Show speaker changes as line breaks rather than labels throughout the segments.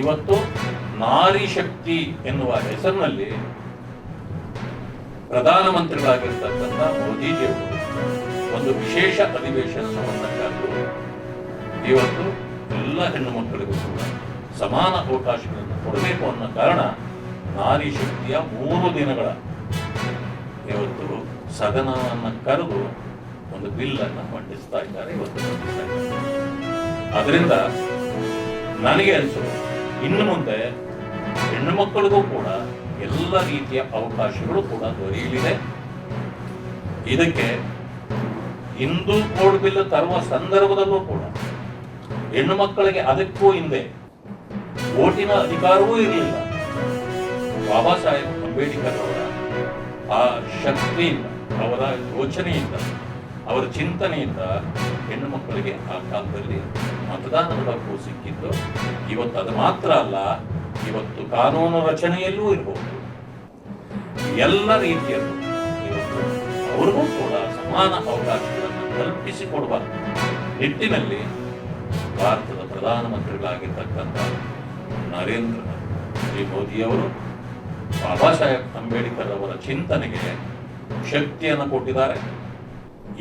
ಇವತ್ತು ನಾರಿ ಶಕ್ತಿ ಎನ್ನುವ ಹೆಸರಿನಲ್ಲಿ ಪ್ರಧಾನಮಂತ್ರಿಗಳಾಗಿರ್ತಕ್ಕಂಥ ಮೋದಿಜಿಯವರು ಒಂದು ವಿಶೇಷ ಅಧಿವೇಶನವನ್ನು ಕರೆದು ಇವತ್ತು ಎಲ್ಲ ಹೆಣ್ಣು ಮಕ್ಕಳಿಗೂ ಕೂಡ ಸಮಾನ ಅವಕಾಶಗಳನ್ನು ಕೊಡಬೇಕು ಅನ್ನೋ ಕಾರಣ ನಾರಿ ಶಕ್ತಿಯ 3 ದಿನಗಳ ಇವತ್ತು ಸದನವನ್ನು ಕರೆದು ಒಂದು ಬಿಲ್ ಅನ್ನು ಮಂಡಿಸ್ತಾ ಇದ್ದಾರೆ ಇವತ್ತು ಮಂಡಿಸ್ತಾ ಇದ್ದಾರೆ. ಅದರಿಂದ ನನಗೆ ಅನಿಸೋದು ಇನ್ನು ಮುಂದೆ ಹೆಣ್ಣು ಮಕ್ಕಳಿಗೂ ಕೂಡ ಎಲ್ಲ ರೀತಿಯ ಅವಕಾಶಗಳು ಕೂಡ ದೊರೆಯಲಿದೆ. ಇದಕ್ಕೆ ಹಿಂದೂ ಕೋಡ್ ಬಿಲ್ ತರುವ ಸಂದರ್ಭದಲ್ಲೂ ಕೂಡ ಹೆಣ್ಣು ಮಕ್ಕಳಿಗೆ ಅದಕ್ಕೂ ಹಿಂದೆ ಓಟಿನ ಅಧಿಕಾರವೂ ಇರಲಿಲ್ಲ. ಬಾಬಾ ಸಾಹೇಬ್ ಅಂಬೇಡ್ಕರ್ ಅವರ ಆ ಶಕ್ತಿಯಿಂದ, ಅವರ ಯೋಚನೆಯಿಂದ, ಅವರ ಚಿಂತನೆಯಿಂದ ಹೆಣ್ಣು ಮಕ್ಕಳಿಗೆ ಆ ಕಾಲದಲ್ಲಿ ಮತದಾನದ ಹಕ್ಕು ಸಿಕ್ಕಿದ್ದು. ಇವತ್ತು ಅದು ಮಾತ್ರ ಅಲ್ಲ, ಇವತ್ತು ಕಾನೂನು ರಚನೆಯಲ್ಲೂ ಇರಬಹುದು. ಎಲ್ಲ ರೀತಿಯಲ್ಲೂ ಇವತ್ತು ಅವ್ರಿಗೂ ಕೂಡ ಸಮಾನ ಅವಕಾಶಗಳನ್ನು ಕಲ್ಪಿಸಿಕೊಡುವ ನಿಟ್ಟಿನಲ್ಲಿ ಭಾರತದ ಪ್ರಧಾನಮಂತ್ರಿಗಳಾಗಿರ್ತಕ್ಕಂಥ ನರೇಂದ್ರ ಮೋದಿಯವರು ಬಾಬಾ ಸಾಹೇಬ್ ಅಂಬೇಡ್ಕರ್ ಅವರ ಚಿಂತನೆಗೆ ಶಕ್ತಿಯನ್ನು ಕೊಟ್ಟಿದ್ದಾರೆ.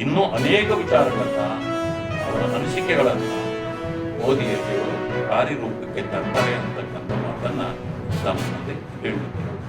ಇನ್ನೂ ಅನೇಕ ವಿಚಾರಗಳನ್ನ, ಅವರ ಅನಿಸಿಕೆಗಳನ್ನ ಮೋದಿಯವರು ಕಾರ್ಯರೂಪಕ್ಕೆ ತರ್ತಾರೆ ಅಂತಕ್ಕಂಥ ಮಾತನ್ನ ತಮ್ಮ ಮುಂದೆ ಹೇಳುತ್ತಾರೆ.